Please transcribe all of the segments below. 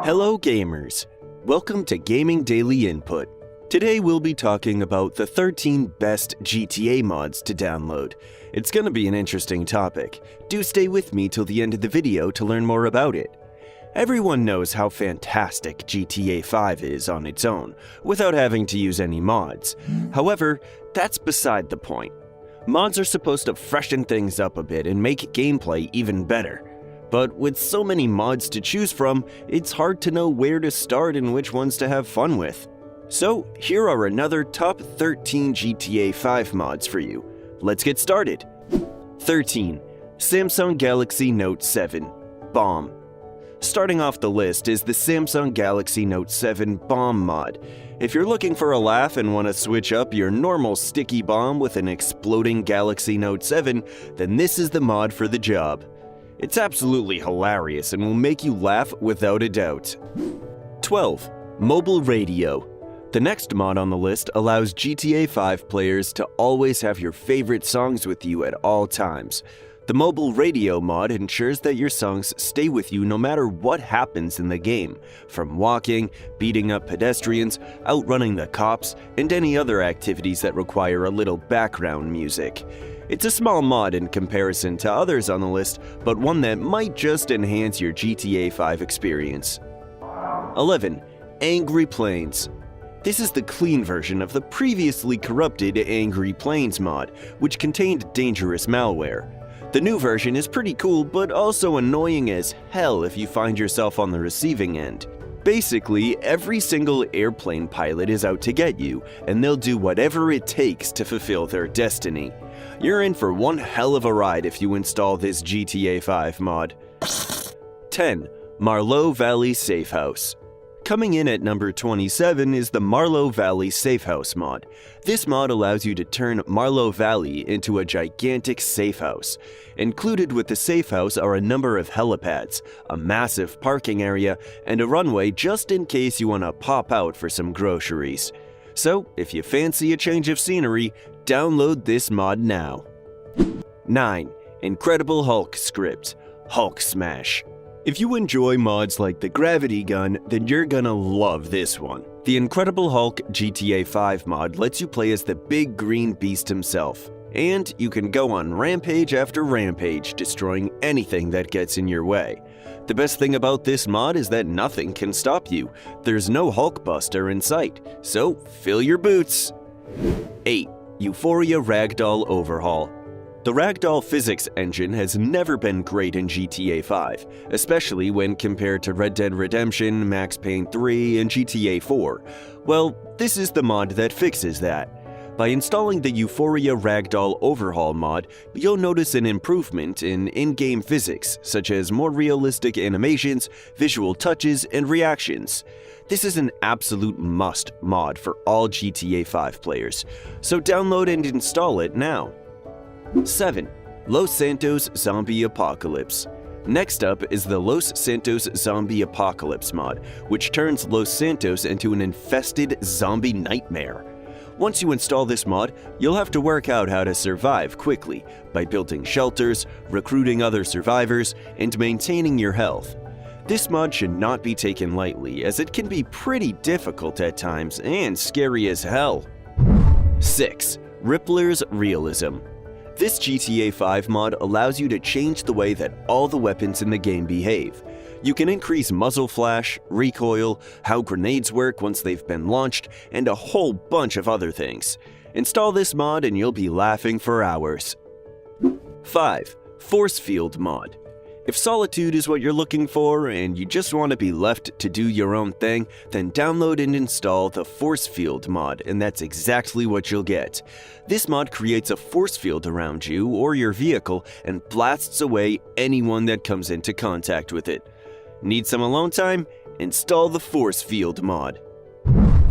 Hello gamers! Welcome to Gaming Daily Input. Today we'll be talking about the 13 best GTA mods to download. It's gonna be an interesting topic. Do stay with me till the end of the video to learn more about it. Everyone knows how fantastic GTA 5 is on its own, without having to use any mods. However, that's beside the point. Mods are supposed to freshen things up a bit and make gameplay even better. But with so many mods to choose from, it's hard to know where to start and which ones to have fun with. So here are another top 13 GTA 5 mods for you. Let's get started. 13. Samsung Galaxy Note 7 Bomb. Starting off the list is the Samsung Galaxy Note 7 Bomb mod. If you're looking for a laugh and want to switch up your normal sticky bomb with an exploding Galaxy Note 7, then this is the mod for the job. It's absolutely hilarious and will make you laugh without a doubt. 12. Mobile Radio. The next mod on the list allows GTA 5 players to always have your favorite songs with you at all times. The Mobile Radio mod ensures that your songs stay with you no matter what happens in the game, from walking, beating up pedestrians, outrunning the cops, and any other activities that require a little background music. It's a small mod in comparison to others on the list, but one that might just enhance your GTA 5 experience. 11. Angry Planes. This is the clean version of the previously corrupted Angry Planes mod, which contained dangerous malware. The new version is pretty cool, but also annoying as hell if you find yourself on the receiving end. Basically, every single airplane pilot is out to get you, and they'll do whatever it takes to fulfill their destiny. You're in for one hell of a ride if you install this GTA 5 mod. 10. Marlow Valley Safe House. Coming in at number 27 is the Marlow Valley Safe House mod. This mod allows you to turn Marlow Valley into a gigantic safe house. Included with the safe house are a number of helipads, a massive parking area, and a runway just in case you want to pop out for some groceries. So, if you fancy a change of scenery, download this mod now. 9. Incredible Hulk Script Hulk Smash. If you enjoy mods like the Gravity Gun, then you're gonna love this one. The Incredible Hulk GTA 5 mod lets you play as the big green beast himself. And you can go on rampage after rampage, destroying anything that gets in your way. The best thing about this mod is that nothing can stop you. There's no Hulkbuster in sight, so fill your boots. 8. Euphoria Ragdoll Overhaul. The Ragdoll physics engine has never been great in GTA 5, especially when compared to Red Dead Redemption, Max Payne 3, and GTA 4. Well, this is the mod that fixes that. By installing the Euphoria Ragdoll Overhaul mod, you'll notice an improvement in in-game physics, such as more realistic animations, visual touches, and reactions. This is an absolute must mod for all GTA 5 players, so download and install it now. 7. Los Santos Zombie Apocalypse. Next up is the Los Santos Zombie Apocalypse mod, which turns Los Santos into an infested zombie nightmare. Once you install this mod, you'll have to work out how to survive quickly by building shelters, recruiting other survivors, and maintaining your health. This mod should not be taken lightly, as it can be pretty difficult at times and scary as hell. 6. Rippler's Realism. This GTA 5 mod allows you to change the way that all the weapons in the game behave. You can increase muzzle flash, recoil, how grenades work once they've been launched, and a whole bunch of other things. Install this mod and you'll be laughing for hours. 5. Force Field mod. If solitude is what you're looking for and you just want to be left to do your own thing, then download and install the Force Field mod, and that's exactly what you'll get. This mod creates a force field around you or your vehicle and blasts away anyone that comes into contact with it. Need some alone time? Install the Force Field mod.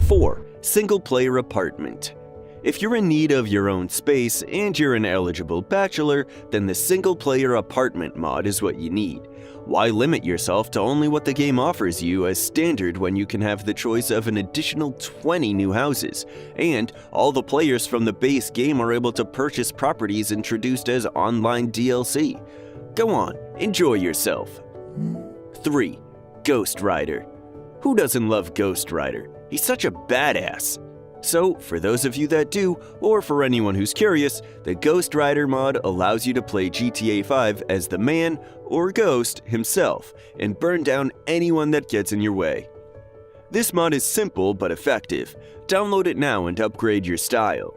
4. Single Player Apartment. If you're in need of your own space and you're an eligible bachelor, then the Single Player Apartment mod is what you need. Why limit yourself to only what the game offers you as standard when you can have the choice of an additional 20 new houses, and all the players from the base game are able to purchase properties introduced as online DLC? Go on, enjoy yourself. 3. Ghost Rider. Who doesn't love Ghost Rider? He's such a badass. So, for those of you that do, or for anyone who's curious, the Ghost Rider mod allows you to play GTA 5 as the man, or Ghost, himself, and burn down anyone that gets in your way. This mod is simple but effective. Download it now and upgrade your style.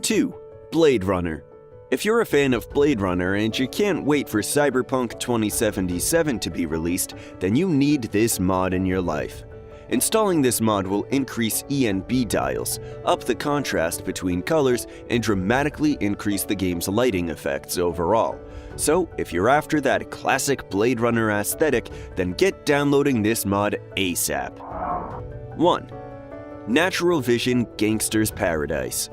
2. Blade Runner. If you're a fan of Blade Runner and you can't wait for Cyberpunk 2077 to be released, then you need this mod in your life. Installing this mod will increase ENB dials, up the contrast between colors, and dramatically increase the game's lighting effects overall. So, if you're after that classic Blade Runner aesthetic, then get downloading this mod ASAP. 1. Natural Vision Gangster's Paradise.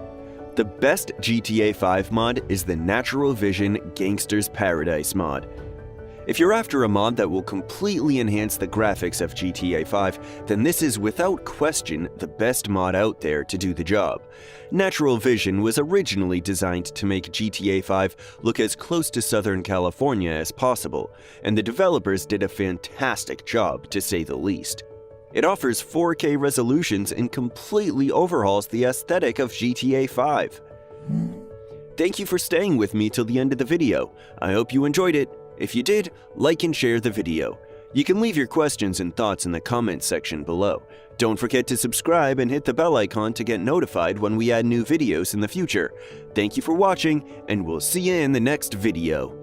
The best GTA 5 mod is the Natural Vision Gangster's Paradise mod. If you're after a mod that will completely enhance the graphics of GTA 5, then this is without question the best mod out there to do the job. Natural Vision was originally designed to make GTA 5 look as close to Southern California as possible, and the developers did a fantastic job to say the least. It offers 4K resolutions and completely overhauls the aesthetic of GTA 5. Thank you for staying with me till the end of the video. I hope you enjoyed it. If you did, like and share the video. You can leave your questions and thoughts in the comments section below. Don't forget to subscribe and hit the bell icon to get notified when we add new videos in the future. Thank you for watching, and we'll see you in the next video.